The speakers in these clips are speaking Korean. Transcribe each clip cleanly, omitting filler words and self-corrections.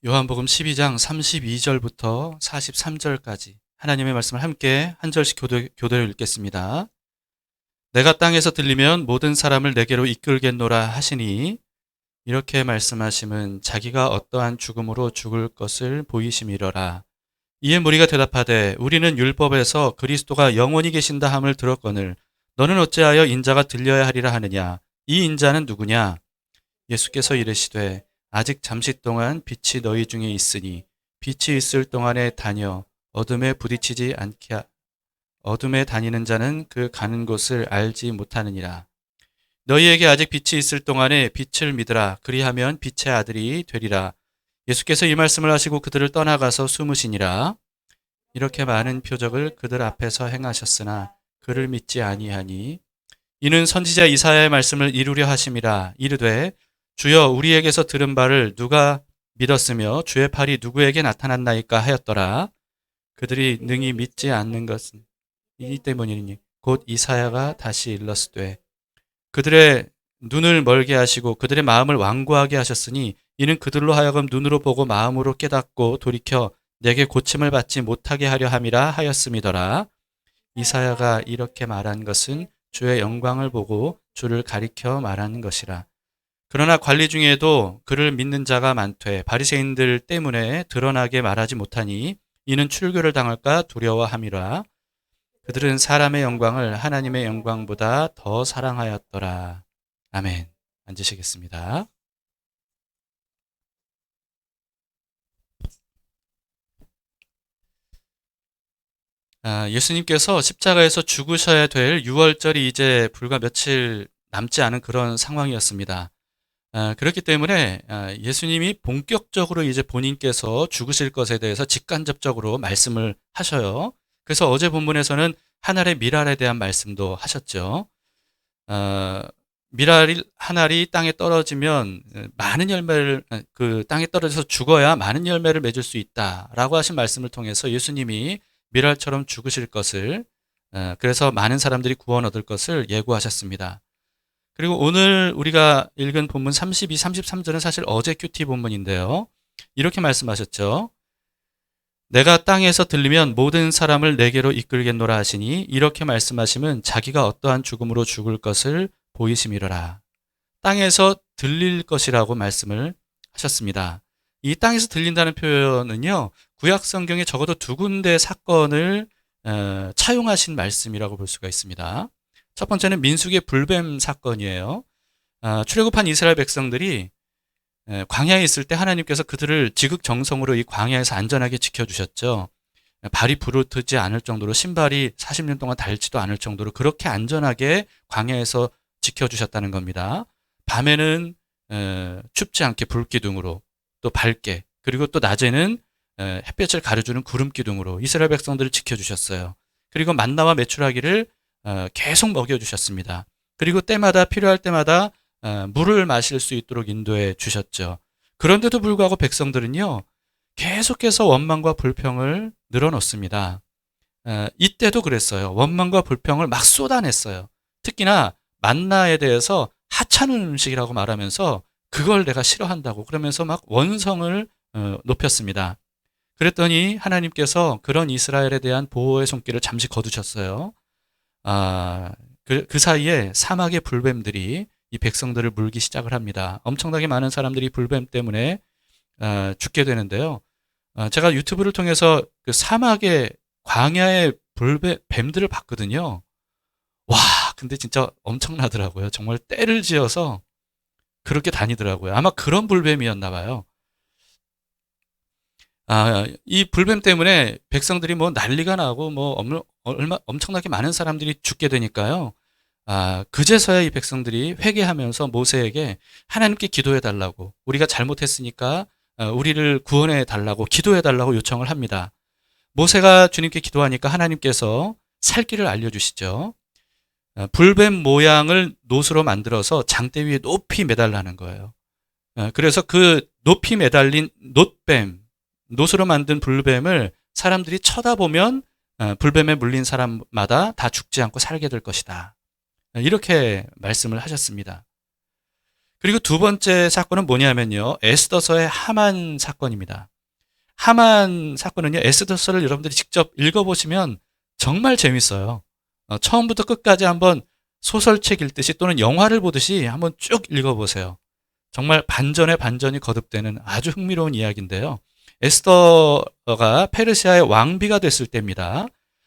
요한복음 12장 32절부터 43절까지 하나님의 말씀을 함께 한 절씩 교대로 읽겠습니다. 내가 땅에서 들리면 모든 사람을 내게로 이끌겠노라 하시니 이렇게 말씀하심은 자기가 어떠한 죽음으로 죽을 것을 보이심이러라. 이에 무리가 대답하되 우리는 율법에서 그리스도가 영원히 계신다 함을 들었거늘 너는 어찌하여 인자가 들려야 하리라 하느냐. 이 인자는 누구냐. 예수께서 이르시되 아직 잠시 동안 빛이 너희 중에 있으니 빛이 있을 동안에 다녀 어둠에 부딪히지 않게 어둠에 다니는 자는 그 가는 곳을 알지 못하느니라. 너희에게 아직 빛이 있을 동안에 빛을 믿으라. 그리하면 빛의 아들이 되리라. 예수께서 이 말씀을 하시고 그들을 떠나가서 숨으시니라. 이렇게 많은 표적을 그들 앞에서 행하셨으나 그를 믿지 아니하니 이는 선지자 이사야의 말씀을 이루려 하심이라. 이르되 주여 우리에게서 들은 바를 누가 믿었으며 주의 팔이 누구에게 나타났나이까 하였더라. 그들이 능히 믿지 않는 것은 이 때문이니 곧 이사야가 다시 일렀으되 그들의 눈을 멀게 하시고 그들의 마음을 완고하게 하셨으니 이는 그들로 하여금 눈으로 보고 마음으로 깨닫고 돌이켜 내게 고침을 받지 못하게 하려 함이라 하였음이더라. 이사야가 이렇게 말한 것은 주의 영광을 보고 주를 가리켜 말하는 것이라. 그러나 관리 중에도 그를 믿는 자가 많되 바리새인들 때문에 드러나게 말하지 못하니 이는 출교를 당할까 두려워함이라. 그들은 사람의 영광을 하나님의 영광보다 더 사랑하였더라. 아멘. 앉으시겠습니다. 예수님께서 십자가에서 죽으셔야 될 6월절이 이제 불과 며칠 남지 않은 그런 상황이었습니다. 그렇기 때문에 예수님이 본격적으로 이제 본인께서 죽으실 것에 대해서 직간접적으로 말씀을 하셔요. 그래서 어제 본문에서는 한 알의 밀알에 대한 말씀도 하셨죠. 밀알 한 알이 땅에 떨어지면 많은 열매를 그 땅에 떨어져서 죽어야 많은 열매를 맺을 수 있다라고 하신 말씀을 통해서 예수님이 밀알처럼 죽으실 것을 그래서 많은 사람들이 구원 얻을 것을 예고하셨습니다. 그리고 오늘 우리가 읽은 본문 32, 33절은 사실 어제 큐티 본문인데요. 이렇게 말씀하셨죠. 내가 땅에서 들리면 모든 사람을 내게로 이끌겠노라 하시니 이렇게 말씀하시면 자기가 어떠한 죽음으로 죽을 것을 보이심이로라. 땅에서 들릴 것이라고 말씀을 하셨습니다. 이 땅에서 들린다는 표현은요. 구약 성경에 적어도 두 군데 사건을 차용하신 말씀이라고 볼 수가 있습니다. 첫 번째는 민수기의 불뱀 사건이에요. 출애굽한 이스라엘 백성들이 광야에 있을 때 하나님께서 그들을 지극정성으로 이 광야에서 안전하게 지켜주셨죠. 발이 부르트지 않을 정도로 신발이 40년 동안 닳지도 않을 정도로 그렇게 안전하게 광야에서 지켜주셨다는 겁니다. 밤에는 춥지 않게 불기둥으로 또 밝게 그리고 또 낮에는 햇볕을 가려주는 구름기둥으로 이스라엘 백성들을 지켜주셨어요. 그리고 만나와 메추라기를 계속 먹여주셨습니다. 그리고 때마다 필요할 때마다 물을 마실 수 있도록 인도해 주셨죠. 그런데도 불구하고 백성들은요. 계속해서 원망과 불평을 늘어놓습니다. 이때도 그랬어요. 원망과 불평을 막 쏟아냈어요. 특히나 만나에 대해서 하찮은 음식이라고 말하면서 그걸 내가 싫어한다고 그러면서 막 원성을 높였습니다. 그랬더니 하나님께서 그런 이스라엘에 대한 보호의 손길을 잠시 거두셨어요. 그 사이에 사막의 불뱀들이 이 백성들을 물기 시작을 합니다. 엄청나게 많은 사람들이 불뱀 때문에 죽게 되는데요. 제가 유튜브를 통해서 그 사막의 광야의 뱀들을 봤거든요. 와, 근데 진짜 엄청나더라고요. 정말 떼를 지어서 그렇게 다니더라고요. 아마 그런 불뱀이었나 봐요. 이 불뱀 때문에 백성들이 뭐 난리가 나고 뭐 엄청나게 많은 사람들이 죽게 되니까요. 그제서야 이 백성들이 회개하면서 모세에게 하나님께 기도해 달라고 우리가 잘못했으니까 우리를 구원해 달라고 기도해 달라고 요청을 합니다. 모세가 주님께 기도하니까 하나님께서 살 길을 알려주시죠. 불뱀 모양을 놋으로 만들어서 장대 위에 높이 매달라는 거예요. 그래서 그 높이 매달린 놋으로 만든 불뱀을 사람들이 쳐다보면 불뱀에 물린 사람마다 다 죽지 않고 살게 될 것이다. 이렇게 말씀을 하셨습니다. 그리고 두 번째 사건은 뭐냐면요. 에스더서의 하만 사건입니다. 하만 사건은요. 에스더서를 여러분들이 직접 읽어보시면 정말 재밌어요. 처음부터 끝까지 한번 소설책 읽듯이 또는 영화를 보듯이 한번 쭉 읽어보세요. 정말 반전에 반전이 거듭되는 아주 흥미로운 이야기인데요. 에스더가 페르시아의 왕비가 됐을 때입니다.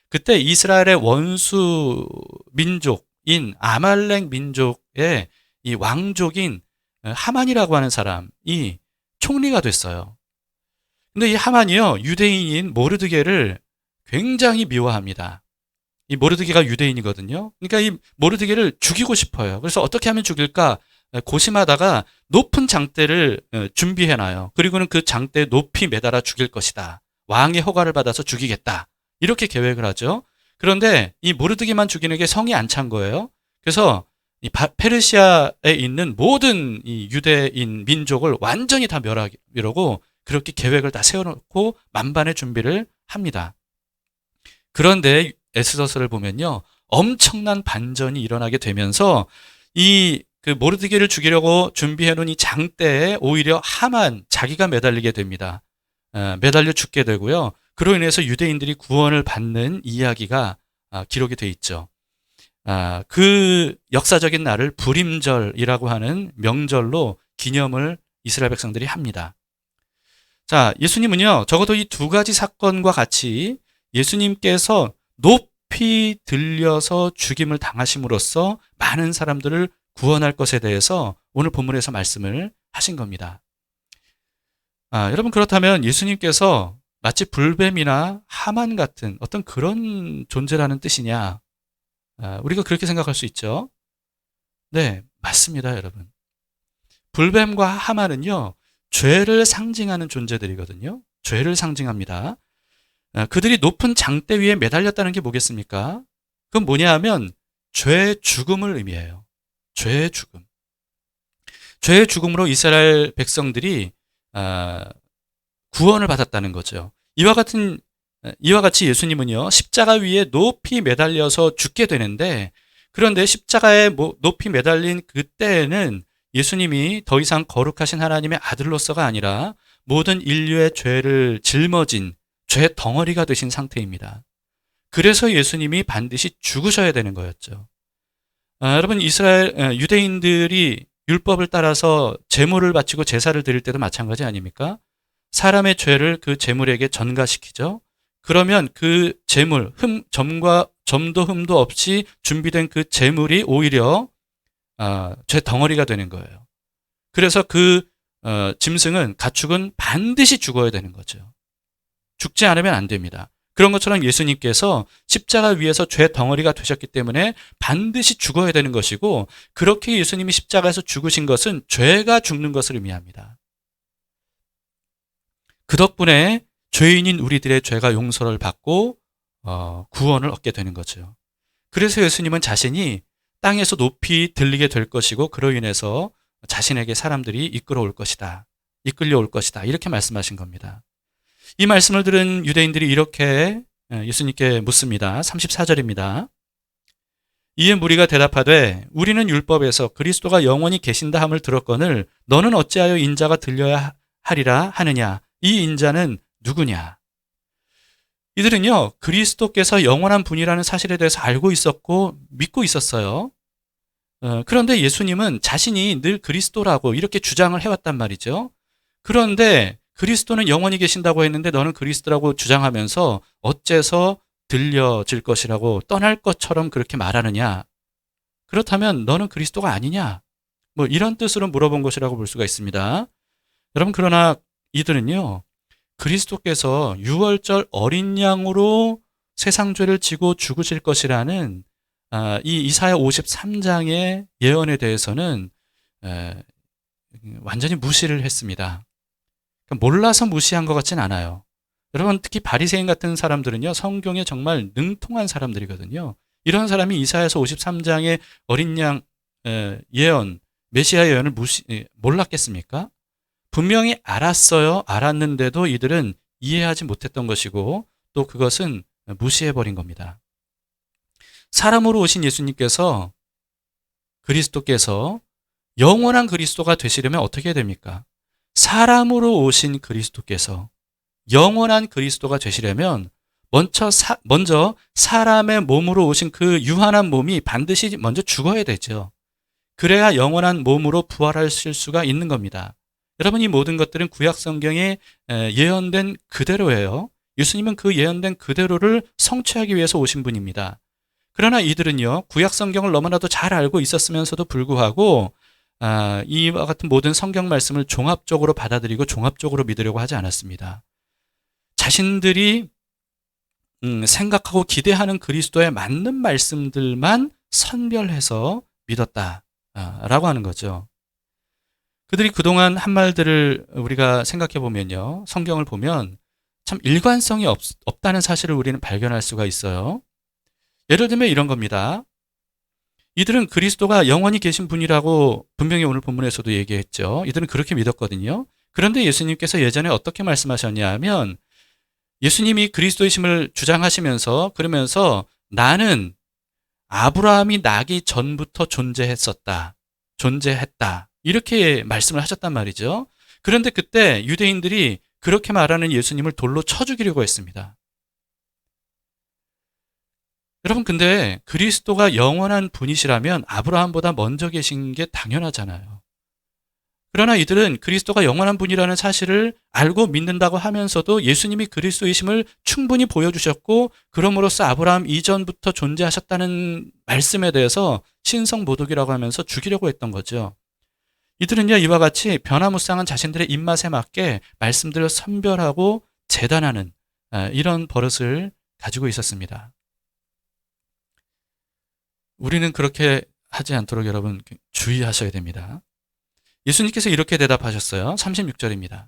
그때 이스라엘의 원수 민족인 아말렉 민족의 이 왕족인 하만이라고 하는 사람이 총리가 됐어요. 근데 이 하만이요, 유대인인 모르드게를 굉장히 미워합니다. 이 모르드게가 유대인이거든요. 그러니까 이 모르드게를 죽이고 싶어요. 그래서 어떻게 하면 죽일까 고심하다가 높은 장대를 준비해놔요. 그리고는 그 장대에 높이 매달아 죽일 것이다. 왕의 허가를 받아서 죽이겠다. 이렇게 계획을 하죠. 그런데 이 모르드게만 죽이는 게 성이 안 찬 거예요. 그래서 이 페르시아에 있는 모든 이 유대인 민족을 완전히 다 멸하려고 그렇게 계획을 다 세워놓고 만반의 준비를 합니다. 그런데 에스더서를 보면요, 엄청난 반전이 일어나게 되면서 이 그 모르드게를 죽이려고 준비해놓은 이 장대에 오히려 하만 자기가 매달리게 됩니다. 매달려 죽게 되고요. 그로 인해서 유대인들이 구원을 받는 이야기가 기록이 돼 있죠. 그 역사적인 날을 불임절이라고 하는 명절로 기념을 이스라엘 백성들이 합니다. 자, 예수님은요, 적어도 이 두 가지 사건과 같이 예수님께서 높이 들려서 죽임을 당하심으로써 많은 사람들을 구원할 것에 대해서 오늘 본문에서 말씀을 하신 겁니다. 여러분, 그렇다면 예수님께서 마치 불뱀이나 하만 같은 어떤 그런 존재라는 뜻이냐? 우리가 그렇게 생각할 수 있죠. 네, 맞습니다, 여러분. 불뱀과 하만은요, 죄를 상징하는 존재들이거든요. 죄를 상징합니다. 그들이 높은 장대 위에 매달렸다는 게 뭐겠습니까? 그건 뭐냐 하면 죄의 죽음을 의미해요. 죄의 죽음. 죄의 죽음으로 이스라엘 백성들이 구원을 받았다는 거죠. 이와 같이 예수님은요, 십자가 위에 높이 매달려서 죽게 되는데, 그런데 십자가에 높이 매달린 그때에는 예수님이 더 이상 거룩하신 하나님의 아들로서가 아니라 모든 인류의 죄를 짊어진 죄 덩어리가 되신 상태입니다. 그래서 예수님이 반드시 죽으셔야 되는 거였죠. 여러분, 유대인들이 율법을 따라서 제물을 바치고 제사를 드릴 때도 마찬가지 아닙니까? 사람의 죄를 그 제물에게 전가시키죠. 그러면 그 제물, 점도 흠도 없이 준비된 그 제물이 오히려 죄 덩어리가 되는 거예요. 그래서 그 짐승은, 가축은 반드시 죽어야 되는 거죠. 죽지 않으면 안 됩니다. 그런 것처럼 예수님께서 십자가 위에서 죄 덩어리가 되셨기 때문에 반드시 죽어야 되는 것이고, 그렇게 예수님이 십자가에서 죽으신 것은 죄가 죽는 것을 의미합니다. 그 덕분에 죄인인 우리들의 죄가 용서를 받고 구원을 얻게 되는 거죠. 그래서 예수님은 자신이 땅에서 높이 들리게 될 것이고, 그로 인해서 자신에게 사람들이 이끌려올 것이다. 이렇게 말씀하신 겁니다. 이 말씀을 들은 유대인들이 이렇게 예수님께 묻습니다. 34절입니다. 이에 무리가 대답하되 우리는 율법에서 그리스도가 영원히 계신다 함을 들었거늘 너는 어찌하여 인자가 들려야 하리라 하느냐? 이 인자는 누구냐? 이들은요, 그리스도께서 영원한 분이라는 사실에 대해서 알고 있었고 믿고 있었어요. 그런데 예수님은 자신이 늘 그리스도라고 이렇게 주장을 해왔단 말이죠. 그런데 그리스도는 영원히 계신다고 했는데 너는 그리스도라고 주장하면서 어째서 들려질 것이라고 떠날 것처럼 그렇게 말하느냐? 그렇다면 너는 그리스도가 아니냐? 이런 뜻으로 물어본 것이라고 볼 수가 있습니다. 여러분, 그러나 이들은요, 그리스도께서 유월절 어린 양으로 세상 죄를 지고 죽으실 것이라는 이 이사야 53장의 예언에 대해서는 완전히 무시를 했습니다. 몰라서 무시한 것 같진 않아요. 여러분, 특히 바리새인 같은 사람들은요, 성경에 정말 능통한 사람들이거든요. 이런 사람이 이사야서 53장의 어린 양 예언, 메시아 예언을 몰랐겠습니까? 분명히 알았어요. 알았는데도 이들은 이해하지 못했던 것이고, 또 그것은 무시해버린 겁니다. 사람으로 오신 예수님께서, 그리스도께서 영원한 그리스도가 되시려면 어떻게 됩니까? 사람으로 오신 그리스도께서 영원한 그리스도가 되시려면 먼저 사람의 몸으로 오신 그 유한한 몸이 반드시 먼저 죽어야 되죠. 그래야 영원한 몸으로 부활하실 수가 있는 겁니다. 여러분, 이 모든 것들은 구약 성경에 예언된 그대로예요. 예수님은 그 예언된 그대로를 성취하기 위해서 오신 분입니다. 그러나 이들은요, 구약 성경을 너무나도 잘 알고 있었으면서도 불구하고 이와 같은 모든 성경 말씀을 종합적으로 받아들이고 종합적으로 믿으려고 하지 않았습니다. 자신들이 생각하고 기대하는 그리스도에 맞는 말씀들만 선별해서 믿었다라고 하는 거죠. 그들이 그동안 한 말들을 우리가 생각해 보면요, 성경을 보면 참 일관성이 없다는 사실을 우리는 발견할 수가 있어요. 예를 들면 이런 겁니다. 이들은 그리스도가 영원히 계신 분이라고 분명히 오늘 본문에서도 얘기했죠. 이들은 그렇게 믿었거든요. 그런데 예수님께서 예전에 어떻게 말씀하셨냐 하면, 예수님이 그리스도이심을 주장하시면서 그러면서 나는 아브라함이 나기 전부터 존재했다 이렇게 말씀을 하셨단 말이죠. 그런데 그때 유대인들이 그렇게 말하는 예수님을 돌로 쳐 죽이려고 했습니다. 여러분, 근데 그리스도가 영원한 분이시라면 아브라함보다 먼저 계신 게 당연하잖아요. 그러나 이들은 그리스도가 영원한 분이라는 사실을 알고 믿는다고 하면서도 예수님이 그리스도이심을 충분히 보여주셨고, 그럼으로써 아브라함 이전부터 존재하셨다는 말씀에 대해서 신성모독이라고 하면서 죽이려고 했던 거죠. 이들은요, 이와 같이 변화무쌍한 자신들의 입맛에 맞게 말씀들을 선별하고 재단하는 이런 버릇을 가지고 있었습니다. 우리는 그렇게 하지 않도록 여러분 주의하셔야 됩니다. 예수님께서 이렇게 대답하셨어요. 36절입니다.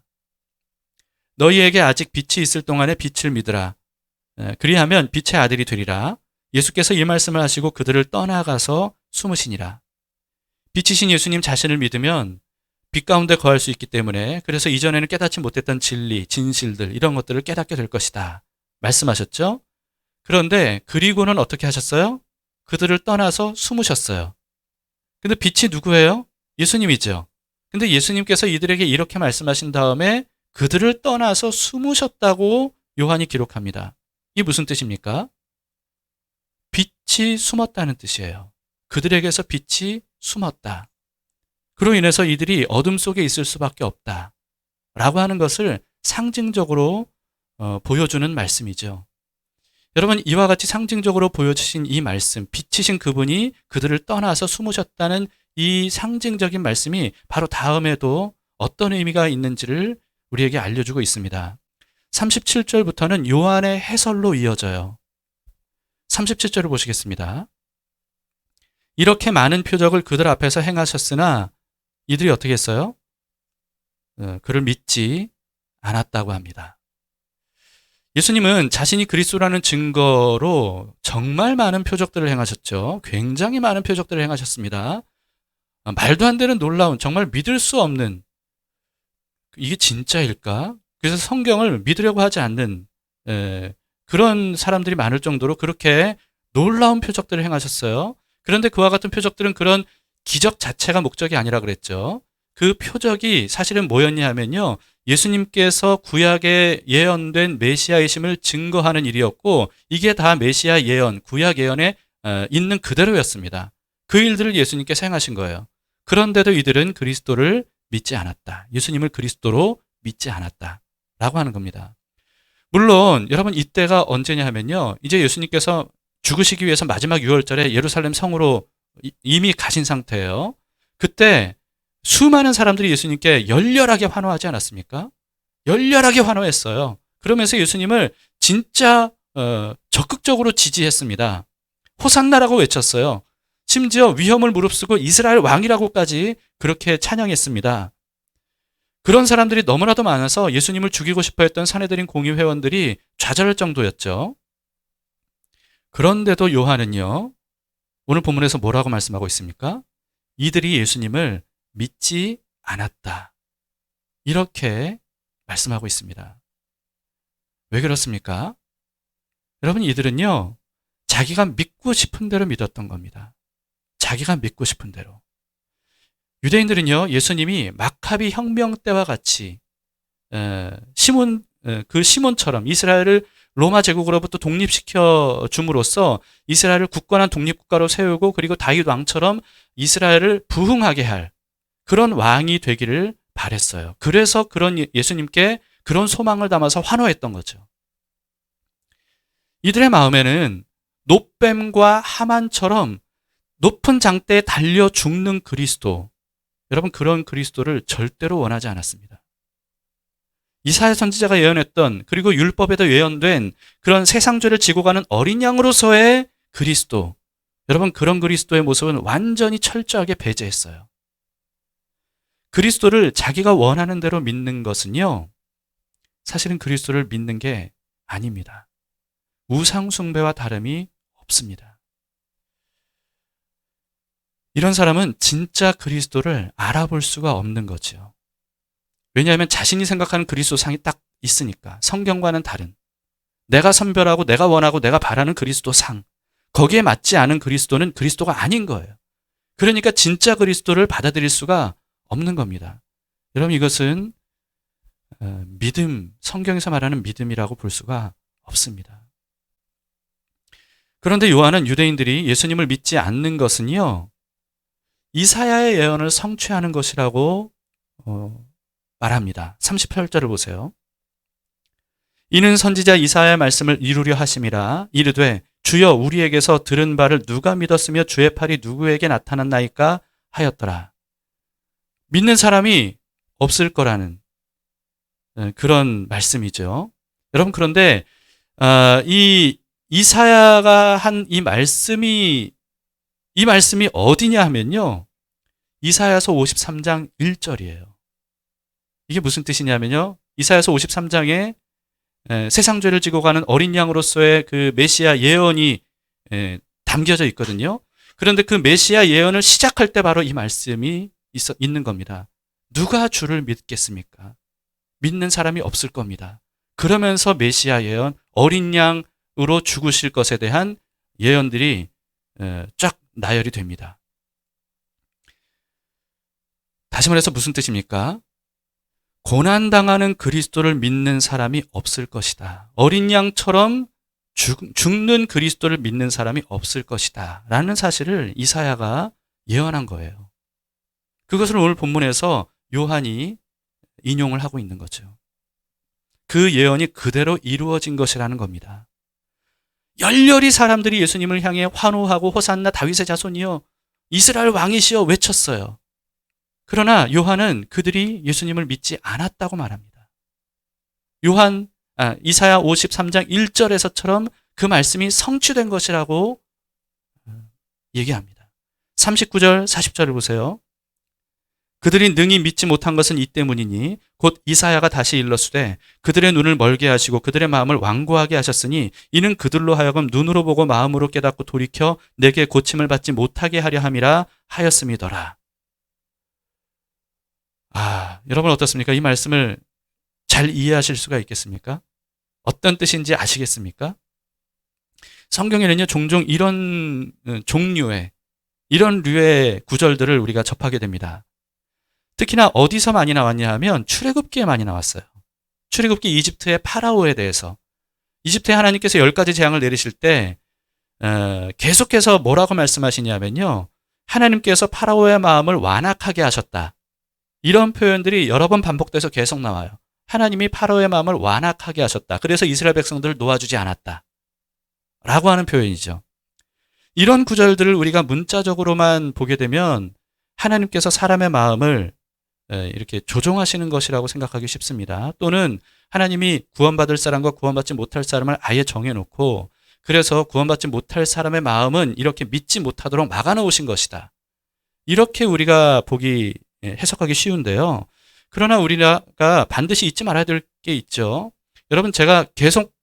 너희에게 아직 빛이 있을 동안에 빛을 믿으라. 그리하면 빛의 아들이 되리라. 예수께서 이 말씀을 하시고 그들을 떠나가서 숨으시니라. 빛이신 예수님 자신을 믿으면 빛 가운데 거할 수 있기 때문에, 그래서 이전에는 깨닫지 못했던 진리, 진실들 이런 것들을 깨닫게 될 것이다 말씀하셨죠. 그런데 그리고는 어떻게 하셨어요? 그들을 떠나서 숨으셨어요. 근데 빛이 누구예요? 예수님이죠. 근데 예수님께서 이들에게 이렇게 말씀하신 다음에 그들을 떠나서 숨으셨다고 요한이 기록합니다. 이게 무슨 뜻입니까? 빛이 숨었다는 뜻이에요. 그들에게서 빛이 숨었다. 그로 인해서 이들이 어둠 속에 있을 수밖에 없다 라고 하는 것을 상징적으로 보여주는 말씀이죠. 여러분, 이와 같이 상징적으로 보여주신 이 말씀, 빛이신 그분이 그들을 떠나서 숨으셨다는 이 상징적인 말씀이 바로 다음에도 어떤 의미가 있는지를 우리에게 알려주고 있습니다. 37절부터는 요한의 해설로 이어져요. 37절을 보시겠습니다. 이렇게 많은 표적을 그들 앞에서 행하셨으나 이들이 어떻게 했어요? 그를 믿지 않았다고 합니다. 예수님은 자신이 그리스도라는 증거로 정말 많은 표적들을 행하셨죠. 굉장히 많은 표적들을 행하셨습니다. 말도 안 되는 놀라운, 정말 믿을 수 없는, 이게 진짜일까? 그래서 성경을 믿으려고 하지 않는 그런 사람들이 많을 정도로 그렇게 놀라운 표적들을 행하셨어요. 그런데 그와 같은 표적들은 그런 기적 자체가 목적이 아니라 그랬죠. 그 표적이 사실은 뭐였냐 하면요, 예수님께서 구약에 예언된 메시아이심을 증거하는 일이었고, 이게 다 메시아 예언, 구약 예언에 있는 그대로였습니다. 그 일들을 예수님께서 행하신 거예요. 그런데도 이들은 그리스도를 믿지 않았다. 예수님을 그리스도로 믿지 않았다 라고 하는 겁니다. 물론 여러분, 이때가 언제냐 하면요, 이제 예수님께서 죽으시기 위해서 마지막 6월절에 예루살렘 성으로 이미 가신 상태예요. 그때 수많은 사람들이 예수님께 열렬하게 환호하지 않았습니까? 열렬하게 환호했어요. 그러면서 예수님을 진짜 적극적으로 지지했습니다. 호산나라고 외쳤어요. 심지어 위험을 무릅쓰고 이스라엘 왕이라고까지 그렇게 찬양했습니다. 그런 사람들이 너무나도 많아서 예수님을 죽이고 싶어 했던 산헤드린 공의회원들이 좌절할 정도였죠. 그런데도 요한은요, 오늘 본문에서 뭐라고 말씀하고 있습니까? 이들이 예수님을 믿지 않았다. 이렇게 말씀하고 있습니다. 왜 그렇습니까? 여러분, 이들은요, 자기가 믿고 싶은 대로 믿었던 겁니다. 자기가 믿고 싶은 대로. 유대인들은요, 예수님이 마카비 혁명 때와 같이 시몬처럼 이스라엘을 로마 제국으로부터 독립시켜 줌으로써 이스라엘을 굳건한 독립국가로 세우고 그리고 다윗 왕처럼 이스라엘을 부흥하게 할 그런 왕이 되기를 바랬어요. 그래서 그런 예수님께 그런 소망을 담아서 환호했던 거죠. 이들의 마음에는 노뱀과 하만처럼 높은 장대에 달려 죽는 그리스도, 여러분 그런 그리스도를 절대로 원하지 않았습니다. 이사야 선지자가 예언했던, 그리고 율법에도 예언된 그런 세상 죄를 지고 가는 어린 양으로서의 그리스도, 여러분 그런 그리스도의 모습은 완전히 철저하게 배제했어요. 그리스도를 자기가 원하는 대로 믿는 것은요, 사실은 그리스도를 믿는 게 아닙니다. 우상 숭배와 다름이 없습니다. 이런 사람은 진짜 그리스도를 알아볼 수가 없는 거죠. 왜냐하면 자신이 생각하는 그리스도상이 딱 있으니까. 성경과는 다른, 내가 선별하고 내가 원하고 내가 바라는 그리스도상, 거기에 맞지 않은 그리스도는 그리스도가 아닌 거예요. 그러니까 진짜 그리스도를 받아들일 수가 없는 겁니다. 여러분 이것은 믿음, 성경에서 말하는 믿음이라고 볼 수가 없습니다. 그런데 요한은 유대인들이 예수님을 믿지 않는 것은요, 이사야의 예언을 성취하는 것이라고 말합니다. 38절을 보세요. 이는 선지자 이사야의 말씀을 이루려 하심이라. 이르되 주여 우리에게서 들은 바를 누가 믿었으며 주의 팔이 누구에게 나타났나이까 하였더라. 믿는 사람이 없을 거라는 그런 말씀이죠. 여러분 그런데 이 이사야가 한 이 말씀이 어디냐 하면요, 이사야서 53장 1절이에요. 이게 무슨 뜻이냐면요, 이사야서 53장에 세상 죄를 지고 가는 어린 양으로서의 그 메시아 예언이 담겨져 있거든요. 그런데 그 메시아 예언을 시작할 때 바로 이 말씀이 있는 겁니다. 누가 주를 믿겠습니까? 믿는 사람이 없을 겁니다. 그러면서 메시아 예언, 어린 양으로 죽으실 것에 대한 예언들이 쫙 나열이 됩니다. 다시 말해서 무슨 뜻입니까? 고난당하는 그리스도를 믿는 사람이 없을 것이다. 어린 양처럼 죽는 그리스도를 믿는 사람이 없을 것이다. 라는 사실을 이사야가 예언한 거예요. 그것을 오늘 본문에서 요한이 인용을 하고 있는 거죠. 그 예언이 그대로 이루어진 것이라는 겁니다. 열렬히 사람들이 예수님을 향해 환호하고 호산나 다윗의 자손이여 이스라엘 왕이시여 외쳤어요. 그러나 요한은 그들이 예수님을 믿지 않았다고 말합니다. 이사야 53장 1절에서처럼 그 말씀이 성취된 것이라고 얘기합니다. 39절 40절을 보세요. 그들이 능히 믿지 못한 것은 이 때문이니 곧 이사야가 다시 일렀으되 그들의 눈을 멀게 하시고 그들의 마음을 완고하게 하셨으니 이는 그들로 하여금 눈으로 보고 마음으로 깨닫고 돌이켜 내게 고침을 받지 못하게 하려 함이라 하였음이더라. 여러분 어떻습니까? 이 말씀을 잘 이해하실 수가 있겠습니까? 어떤 뜻인지 아시겠습니까? 성경에는요, 종종 이런 종류의, 이런 류의 구절들을 우리가 접하게 됩니다. 특히나 어디서 많이 나왔냐 하면 출애굽기에 많이 나왔어요. 출애굽기 이집트의 파라오에 대해서. 이집트에 하나님께서 10가지 재앙을 내리실 때 계속해서 뭐라고 말씀하시냐면요, 하나님께서 파라오의 마음을 완악하게 하셨다. 이런 표현들이 여러 번 반복돼서 계속 나와요. 하나님이 파라오의 마음을 완악하게 하셨다. 그래서 이스라엘 백성들을 놓아주지 않았다. 라고 하는 표현이죠. 이런 구절들을 우리가 문자적으로만 보게 되면 하나님께서 사람의 마음을 이렇게 조종하시는 것이라고 생각하기 쉽습니다. 또는 하나님이 구원받을 사람과 구원받지 못할 사람을 아예 정해놓고 그래서 구원받지 못할 사람의 마음은 이렇게 믿지 못하도록 막아놓으신 것이다. 이렇게 우리가 해석하기 쉬운데요. 그러나 우리가 반드시 잊지 말아야 될 게 있죠. 여러분 제가 계속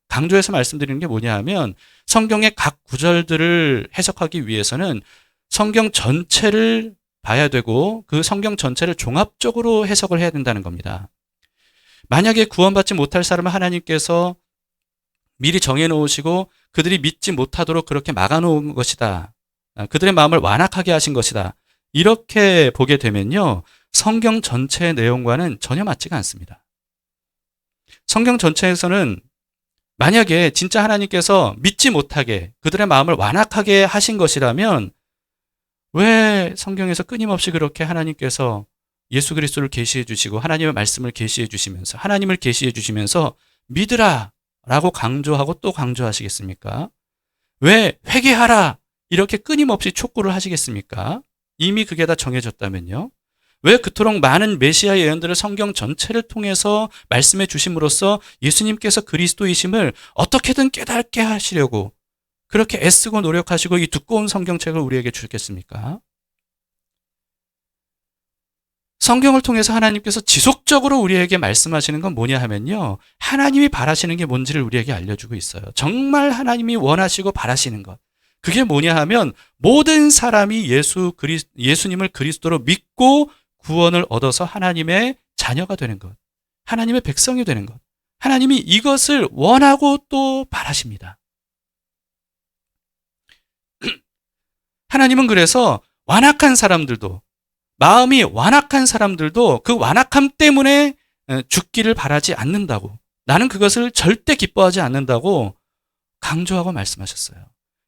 강조해서 말씀드리는 게 뭐냐 하면 성경의 각 구절들을 해석하기 위해서는 성경 전체를 봐야 되고 그 성경 전체를 종합적으로 해석을 해야 된다는 겁니다. 만약에 구원받지 못할 사람을 하나님께서 미리 정해놓으시고 그들이 믿지 못하도록 그렇게 막아놓은 것이다. 그들의 마음을 완악하게 하신 것이다. 이렇게 보게 되면요. 성경 전체의 내용과는 전혀 맞지가 않습니다. 성경 전체에서는 만약에 진짜 하나님께서 믿지 못하게 그들의 마음을 완악하게 하신 것이라면 왜 성경에서 끊임없이 그렇게 하나님께서 예수 그리스도를 계시해 주시고 하나님의 말씀을 계시해 주시면서 하나님을 계시해 주시면서 믿으라 라고 강조하고 또 강조하시겠습니까? 왜 회개하라 이렇게 끊임없이 촉구를 하시겠습니까? 이미 그게 다 정해졌다면요. 왜 그토록 많은 메시아 예언들을 성경 전체를 통해서 말씀해 주심으로써 예수님께서 그리스도이심을 어떻게든 깨닫게 하시려고 그렇게 애쓰고 노력하시고 이 두꺼운 성경책을 우리에게 주셨겠습니까? 성경을 통해서 하나님께서 지속적으로 우리에게 말씀하시는 건 뭐냐 하면요. 하나님이 바라시는 게 뭔지를 우리에게 알려주고 있어요. 정말 하나님이 원하시고 바라시는 것. 그게 뭐냐 하면 모든 사람이 예수님을 그리스도로 믿고 구원을 얻어서 하나님의 자녀가 되는 것. 하나님의 백성이 되는 것. 하나님이 이것을 원하고 또 바라십니다. 하나님은 그래서 완악한 사람들도 마음이 완악한 사람들도 그 완악함 때문에 죽기를 바라지 않는다고 나는 그것을 절대 기뻐하지 않는다고 강조하고 말씀하셨어요.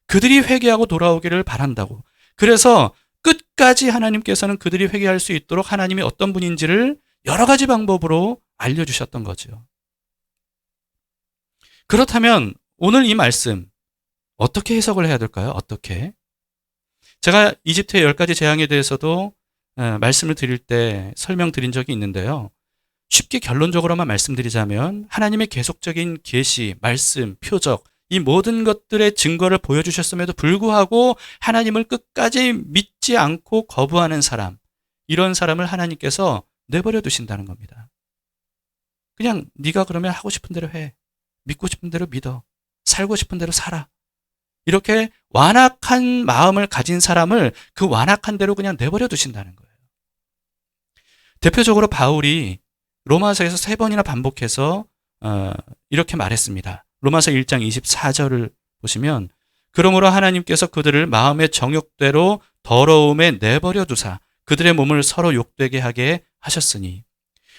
그들이 회개하고 돌아오기를 바란다고. 그래서 끝까지 하나님께서는 그들이 회개할 수 있도록 하나님이 어떤 분인지를 여러 가지 방법으로 알려주셨던 거죠. 그렇다면 오늘 이 말씀 어떻게 해석을 해야 될까요? 어떻게? 제가 이집트의 10가지 재앙에 대해서도 말씀을 드릴 때 설명드린 적이 있는데요. 쉽게 결론적으로만 말씀드리자면 하나님의 계속적인 계시, 말씀, 표적 이 모든 것들의 증거를 보여주셨음에도 불구하고 하나님을 끝까지 믿지 않고 거부하는 사람, 이런 사람을 하나님께서 내버려 두신다는 겁니다. 그냥 네가 그러면 하고 싶은 대로 해. 믿고 싶은 대로 믿어. 살고 싶은 대로 살아. 이렇게 완악한 마음을 가진 사람을 그 완악한 대로 그냥 내버려 두신다는 거예요. 대표적으로 바울이 로마서에서 3번이나 반복해서 이렇게 말했습니다. 로마서 1장 24절을 보시면 그러므로 하나님께서 그들을 마음의 정욕대로 더러움에 내버려 두사 그들의 몸을 서로 욕되게 하게 하셨으니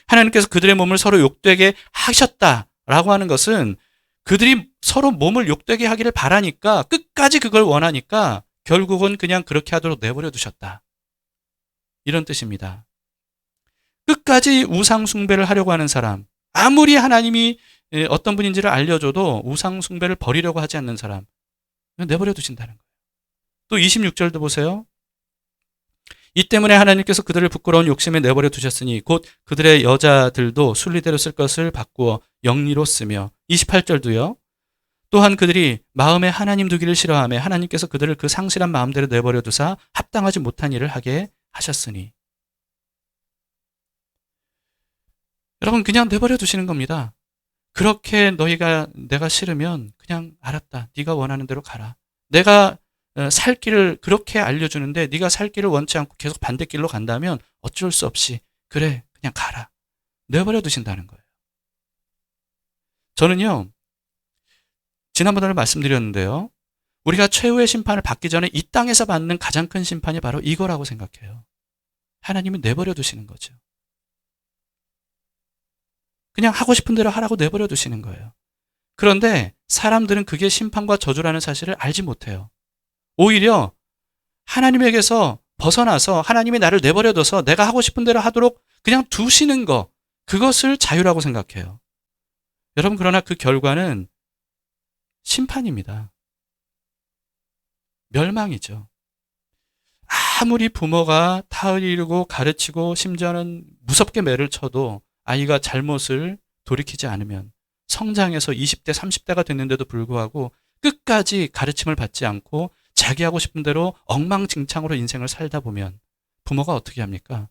하나님께서 그들의 몸을 서로 욕되게 하셨다라고 하는 것은 그들이 서로 몸을 욕되게 하기를 바라니까 끝까지 그걸 원하니까 결국은 그냥 그렇게 하도록 내버려 두셨다. 이런 뜻입니다. 끝까지 우상 숭배를 하려고 하는 사람, 아무리 하나님이 어떤 분인지를 알려줘도 우상 숭배를 버리려고 하지 않는 사람 내버려 두신다는 거예요. 또 26절도 보세요. 이 때문에 하나님께서 그들을 부끄러운 욕심에 내버려 두셨으니 곧 그들의 여자들도 순리대로 쓸 것을 바꾸어 영리로 쓰며 28절도요. 또한 그들이 마음에 하나님 두기를 싫어하며 하나님께서 그들을 그 상실한 마음대로 내버려 두사 합당하지 못한 일을 하게 하셨으니 여러분 그냥 내버려 두시는 겁니다. 그렇게 내가 싫으면 그냥 알았다. 네가 원하는 대로 가라. 내가 살 길을 그렇게 알려주는데 네가 살 길을 원치 않고 계속 반대길로 간다면 어쩔 수 없이 그래 그냥 가라. 내버려 두신다는 거예요. 저는요. 지난번에 말씀드렸는데요. 우리가 최후의 심판을 받기 전에 이 땅에서 받는 가장 큰 심판이 바로 이거라고 생각해요. 하나님이 내버려 두시는 거죠. 그냥 하고 싶은 대로 하라고 내버려 두시는 거예요. 그런데 사람들은 그게 심판과 저주라는 사실을 알지 못해요. 오히려 하나님에게서 벗어나서 하나님이 나를 내버려둬서 내가 하고 싶은 대로 하도록 그냥 두시는 거, 그것을 자유라고 생각해요. 여러분 그러나 그 결과는 심판입니다. 멸망이죠. 아무리 부모가 타을 이루고 가르치고 심지어는 무섭게 매를 쳐도 아이가 잘못을 돌이키지 않으면 성장해서 20대, 30대가 됐는데도 불구하고 끝까지 가르침을 받지 않고 자기 하고 싶은 대로 엉망진창으로 인생을 살다 보면 부모가 어떻게 합니까?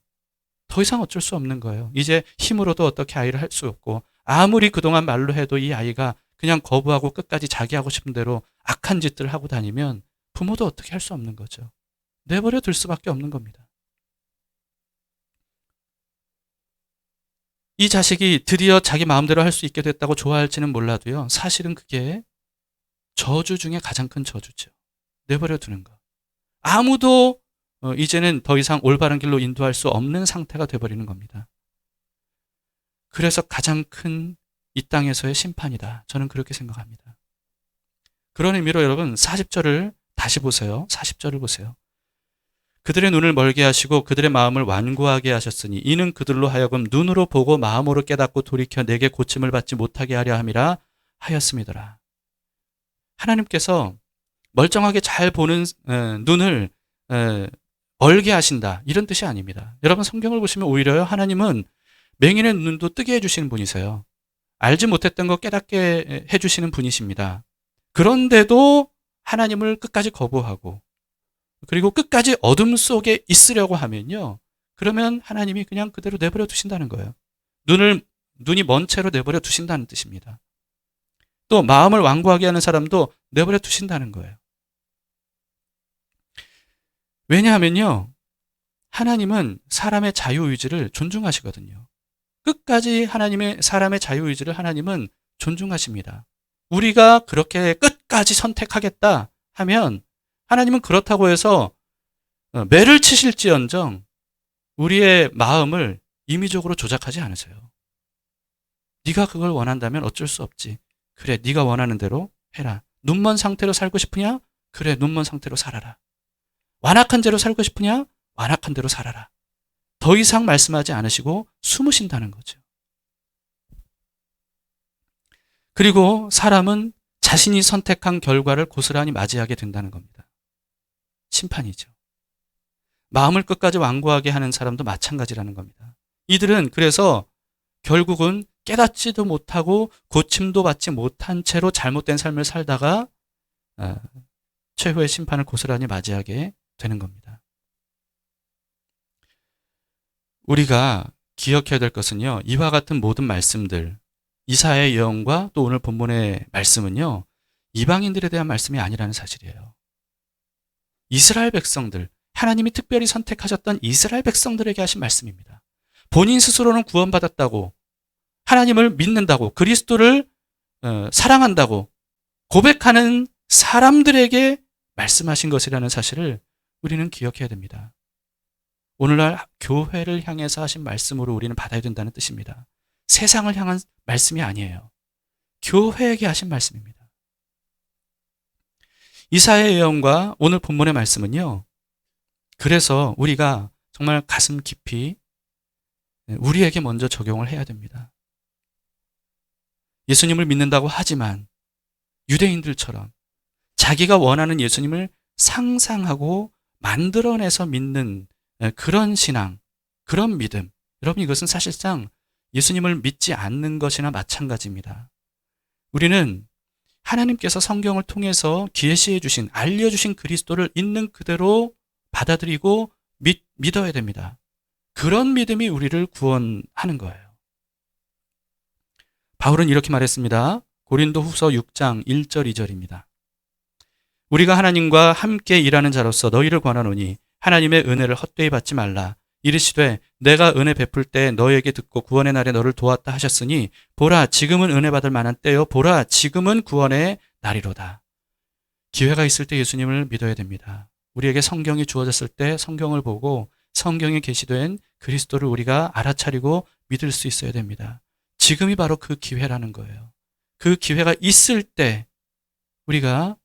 더 이상 어쩔 수 없는 거예요. 이제 힘으로도 어떻게 아이를 할 수 없고 아무리 그동안 말로 해도 이 아이가 그냥 거부하고 끝까지 자기 하고 싶은 대로 악한 짓들을 하고 다니면 부모도 어떻게 할 수 없는 거죠. 내버려 둘 수밖에 없는 겁니다. 이 자식이 드디어 자기 마음대로 할 수 있게 됐다고 좋아할지는 몰라도요. 사실은 그게 저주 중에 가장 큰 저주죠. 내버려 두는 거. 아무도 이제는 더 이상 올바른 길로 인도할 수 없는 상태가 돼버리는 겁니다. 그래서 가장 큰 이 땅에서의 심판이다. 저는 그렇게 생각합니다. 그런 의미로 여러분 40절을 다시 보세요. 40절을 보세요. 그들의 눈을 멀게 하시고 그들의 마음을 완고하게 하셨으니 이는 그들로 하여금 눈으로 보고 마음으로 깨닫고 돌이켜 내게 고침을 받지 못하게 하려 함이라 하였음이더라. 하나님께서 멀쩡하게 잘 보는 눈을 멀게 하신다. 이런 뜻이 아닙니다. 여러분 성경을 보시면 오히려 하나님은 맹인의 눈도 뜨게 해주시는 분이세요. 알지 못했던 거 깨닫게 해주시는 분이십니다. 그런데도 하나님을 끝까지 거부하고 그리고 끝까지 어둠 속에 있으려고 하면요. 그러면 하나님이 그냥 그대로 내버려 두신다는 거예요. 눈이 먼 채로 내버려 두신다는 뜻입니다. 또 마음을 완고하게 하는 사람도 내버려 두신다는 거예요. 왜냐하면요. 하나님은 사람의 자유의지를 존중하시거든요. 끝까지 사람의 자유의지를 하나님은 존중하십니다. 우리가 그렇게 끝까지 선택하겠다 하면 하나님은 그렇다고 해서 매를 치실지언정 우리의 마음을 임의적으로 조작하지 않으세요. 네가 그걸 원한다면 어쩔 수 없지. 그래, 네가 원하는 대로 해라. 눈먼 상태로 살고 싶으냐? 그래, 눈먼 상태로 살아라. 완악한 대로 살고 싶으냐? 완악한 대로 살아라. 더 이상 말씀하지 않으시고 숨으신다는 거죠. 그리고 사람은 자신이 선택한 결과를 고스란히 맞이하게 된다는 겁니다. 심판이죠. 마음을 끝까지 완고하게 하는 사람도 마찬가지라는 겁니다. 이들은 그래서 결국은 깨닫지도 못하고 고침도 받지 못한 채로 잘못된 삶을 살다가 최후의 심판을 고스란히 맞이하게 되는 겁니다. 우리가 기억해야 될 것은요. 이와 같은 모든 말씀들, 이사야의 예언과 또 오늘 본문의 말씀은요. 이방인들에 대한 말씀이 아니라는 사실이에요. 이스라엘 백성들, 하나님이 특별히 선택하셨던 이스라엘 백성들에게 하신 말씀입니다. 본인 스스로는 구원받았다고, 하나님을 믿는다고, 그리스도를 사랑한다고 고백하는 사람들에게 말씀하신 것이라는 사실을 우리는 기억해야 됩니다. 오늘날 교회를 향해서 하신 말씀으로 우리는 받아야 된다는 뜻입니다. 세상을 향한 말씀이 아니에요. 교회에게 하신 말씀입니다. 이사야의 예언과 오늘 본문의 말씀은요. 그래서 우리가 정말 가슴 깊이 우리에게 먼저 적용을 해야 됩니다. 예수님을 믿는다고 하지만 유대인들처럼 자기가 원하는 예수님을 상상하고 만들어내서 믿는 그런 신앙, 그런 믿음. 여러분 이것은 사실상 예수님을 믿지 않는 것이나 마찬가지입니다. 우리는 하나님께서 성경을 통해서 계시해 주신, 알려주신 그리스도를 있는 그대로 받아들이고 믿어야 됩니다. 그런 믿음이 우리를 구원하는 거예요. 바울은 이렇게 말했습니다. 고린도 후서 6장 1절 2절입니다. 우리가 하나님과 함께 일하는 자로서 너희를 권하노니 하나님의 은혜를 헛되이 받지 말라. 이르시되 내가 은혜 베풀 때 너에게 듣고 구원의 날에 너를 도왔다 하셨으니 보라 지금은 은혜 받을 만한 때요 보라 지금은 구원의 날이로다. 기회가 있을 때 예수님을 믿어야 됩니다. 우리에게 성경이 주어졌을 때 성경을 보고 성경에 계시된 그리스도를 우리가 알아차리고 믿을 수 있어야 됩니다. 지금이 바로 그 기회라는 거예요. 그 기회가 있을 때 우리가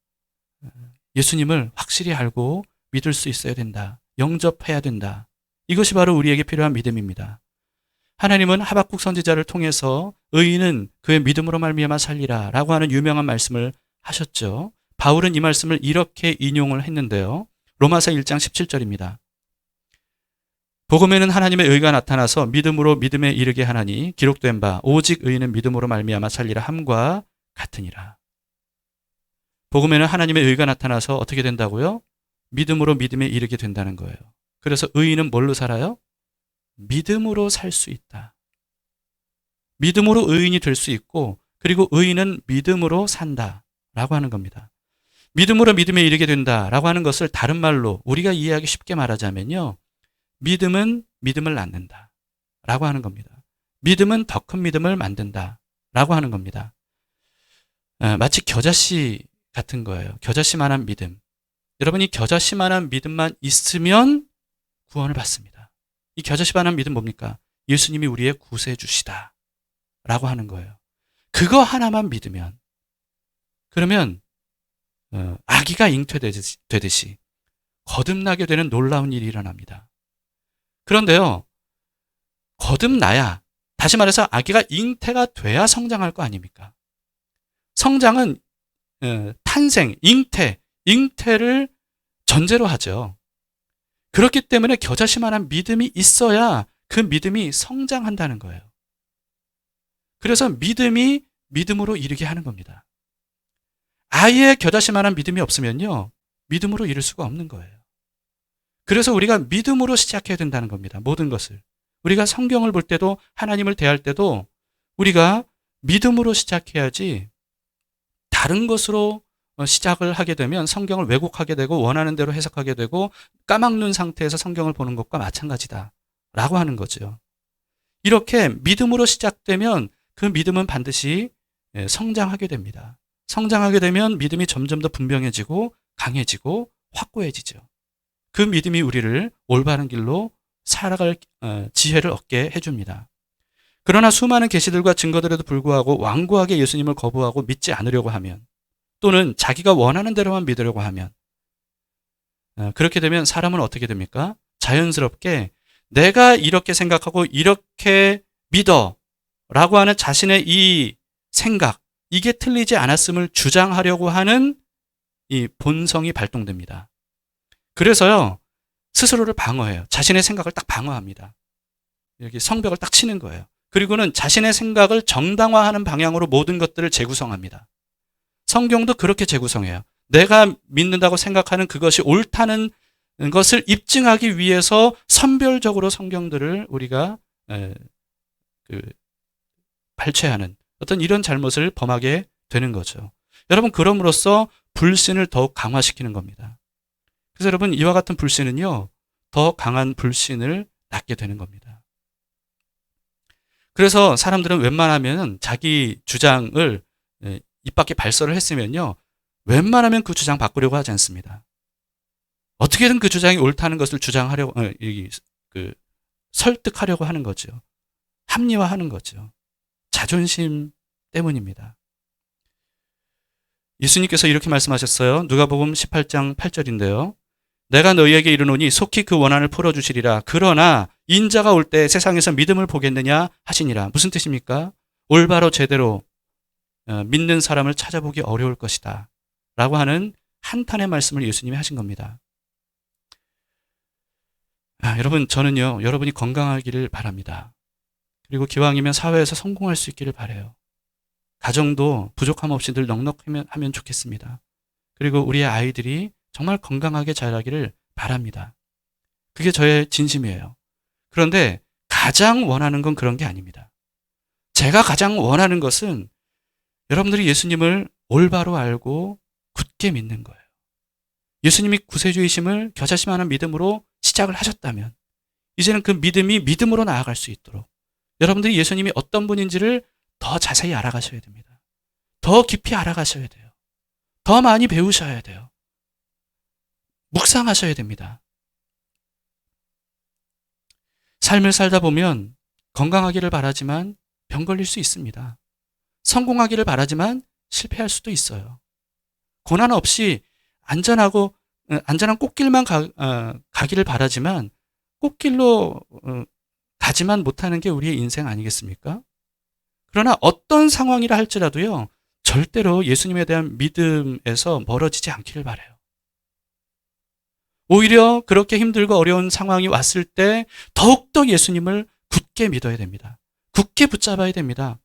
예수님을 확실히 알고 믿을 수 있어야 된다. 영접해야 된다. 이것이 바로 우리에게 필요한 믿음입니다. 하나님은 하박국 선지자를 통해서 의인은 그의 믿음으로 말미암아 살리라 라고 하는 유명한 말씀을 하셨죠. 바울은 이 말씀을 이렇게 인용을 했는데요. 로마서 1장 17절입니다. 복음에는 하나님의 의가 나타나서 믿음으로 믿음에 이르게 하나니 기록된 바 오직 의인은 믿음으로 말미암아 살리라 함과 같으니라. 복음에는 하나님의 의가 나타나서 어떻게 된다고요? 믿음으로 믿음에 이르게 된다는 거예요. 그래서 의인은 뭘로 살아요? 믿음으로 살 수 있다. 믿음으로 의인이 될 수 있고 그리고 의인은 믿음으로 산다라고 하는 겁니다. 믿음으로 믿음에 이르게 된다라고 하는 것을 다른 말로 우리가 이해하기 쉽게 말하자면요. 믿음은 믿음을 낳는다라고 하는 겁니다. 믿음은 더 큰 믿음을 만든다라고 하는 겁니다. 마치 겨자씨 같은 거예요. 겨자씨만한 믿음. 여러분이 겨자씨만한 믿음만 있으면 구원을 받습니다. 이 겨자씨만한 믿음 뭡니까? 예수님이 우리의 구세주시다 라고 하는 거예요. 그거 하나만 믿으면, 그러면 아기가 잉태되듯이 거듭나게 되는 놀라운 일이 일어납니다. 그런데요, 거듭나야, 다시 말해서 아기가 잉태가 돼야 성장할 거 아닙니까? 성장은 탄생, 잉태를 전제로 하죠. 그렇기 때문에 겨자씨만한 믿음이 있어야 그 믿음이 성장한다는 거예요. 그래서 믿음이 믿음으로 이르게 하는 겁니다. 아예 겨자씨만한 믿음이 없으면요, 믿음으로 이룰 수가 없는 거예요. 그래서 우리가 믿음으로 시작해야 된다는 겁니다. 모든 것을. 우리가 성경을 볼 때도, 하나님을 대할 때도 우리가 믿음으로 시작해야지, 다른 것으로 시작을 하게 되면 성경을 왜곡하게 되고 원하는 대로 해석하게 되고 까막눈 상태에서 성경을 보는 것과 마찬가지다 라고 하는 거죠. 이렇게 믿음으로 시작되면 그 믿음은 반드시 성장하게 됩니다. 성장하게 되면 믿음이 점점 더 분명해지고 강해지고 확고해지죠. 그 믿음이 우리를 올바른 길로 살아갈 지혜를 얻게 해줍니다. 그러나 수많은 계시들과 증거들에도 불구하고 완고하게 예수님을 거부하고 믿지 않으려고 하면, 또는 자기가 원하는 대로만 믿으려고 하면, 그렇게 되면 사람은 어떻게 됩니까? 자연스럽게 내가 이렇게 생각하고 이렇게 믿어 라고 하는 자신의 이 생각, 이게 틀리지 않았음을 주장하려고 하는 이 본성이 발동됩니다. 그래서요, 스스로를 방어해요. 자신의 생각을 딱 방어합니다. 여기 성벽을 딱 치는 거예요. 그리고는 자신의 생각을 정당화하는 방향으로 모든 것들을 재구성합니다. 성경도 그렇게 재구성해요. 내가 믿는다고 생각하는 그것이 옳다는 것을 입증하기 위해서 선별적으로 성경들을 우리가 발췌하는 어떤 이런 잘못을 범하게 되는 거죠. 여러분, 그럼으로써 불신을 더욱 강화시키는 겁니다. 그래서 여러분, 이와 같은 불신은요, 더 강한 불신을 낳게 되는 겁니다. 그래서 사람들은 웬만하면 자기 주장을 입 밖에 발설을 했으면요, 웬만하면 그 주장 바꾸려고 하지 않습니다. 어떻게든 그 주장이 옳다는 것을 주장하려고, 설득하려고 하는 거죠. 합리화하는 거죠. 자존심 때문입니다. 예수님께서 이렇게 말씀하셨어요. 누가복음 18장 8절인데요. 내가 너희에게 이르노니 속히 그 원한을 풀어주시리라. 그러나 인자가 올 때 세상에서 믿음을 보겠느냐 하시니라. 무슨 뜻입니까? 올바로 제대로 믿는 사람을 찾아보기 어려울 것이다 라고 하는 한탄의 말씀을 예수님이 하신 겁니다. 여러분, 저는요, 여러분이 건강하기를 바랍니다. 그리고 기왕이면 사회에서 성공할 수 있기를 바라요. 가정도 부족함 없이 늘 넉넉하면 좋겠습니다. 그리고 우리의 아이들이 정말 건강하게 자라기를 바랍니다. 그게 저의 진심이에요. 그런데 가장 원하는 건 그런 게 아닙니다. 제가 가장 원하는 것은 여러분들이 예수님을 올바로 알고 굳게 믿는 거예요. 예수님이 구세주이심을 겨자씨만한 믿음으로 시작을 하셨다면 이제는 그 믿음이 믿음으로 나아갈 수 있도록 여러분들이 예수님이 어떤 분인지를 더 자세히 알아가셔야 됩니다. 더 깊이 알아가셔야 돼요. 더 많이 배우셔야 돼요. 묵상하셔야 됩니다. 삶을 살다 보면 건강하기를 바라지만 병 걸릴 수 있습니다. 성공하기를 바라지만 실패할 수도 있어요. 고난 없이 안전한 꽃길만 가기를 바라지만 꽃길로 가지만 못하는 게 우리의 인생 아니겠습니까? 그러나 어떤 상황이라 할지라도요, 절대로 예수님에 대한 믿음에서 멀어지지 않기를 바라요. 오히려 그렇게 힘들고 어려운 상황이 왔을 때 더욱더 예수님을 굳게 믿어야 됩니다. 굳게 붙잡아야 됩니다.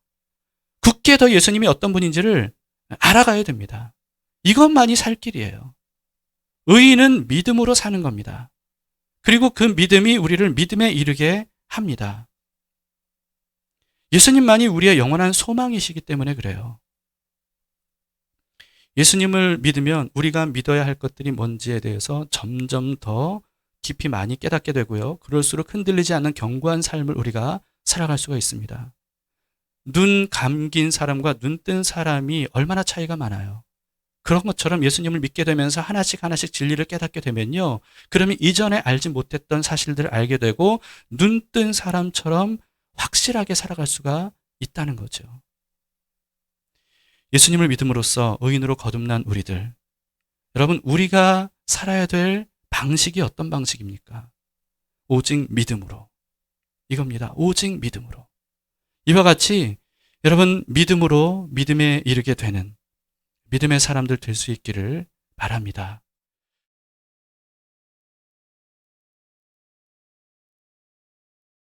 굳게 더 예수님이 어떤 분인지를 알아가야 됩니다. 이것만이 살 길이에요. 의인은 믿음으로 사는 겁니다. 그리고 그 믿음이 우리를 믿음에 이르게 합니다. 예수님만이 우리의 영원한 소망이시기 때문에 그래요. 예수님을 믿으면 우리가 믿어야 할 것들이 뭔지에 대해서 점점 더 깊이 많이 깨닫게 되고요. 그럴수록 흔들리지 않는 견고한 삶을 우리가 살아갈 수가 있습니다. 눈 감긴 사람과 눈 뜬 사람이 얼마나 차이가 많아요. 그런 것처럼 예수님을 믿게 되면서 하나씩 하나씩 진리를 깨닫게 되면요. 그러면 이전에 알지 못했던 사실들을 알게 되고 눈뜬 사람처럼 확실하게 살아갈 수가 있다는 거죠. 예수님을 믿음으로써 의인으로 거듭난 우리들. 여러분, 우리가 살아야 될 방식이 어떤 방식입니까? 오직 믿음으로. 이겁니다. 오직 믿음으로. 이와 같이 여러분 믿음으로 믿음에 이르게 되는 믿음의 사람들 될 수 있기를 바랍니다.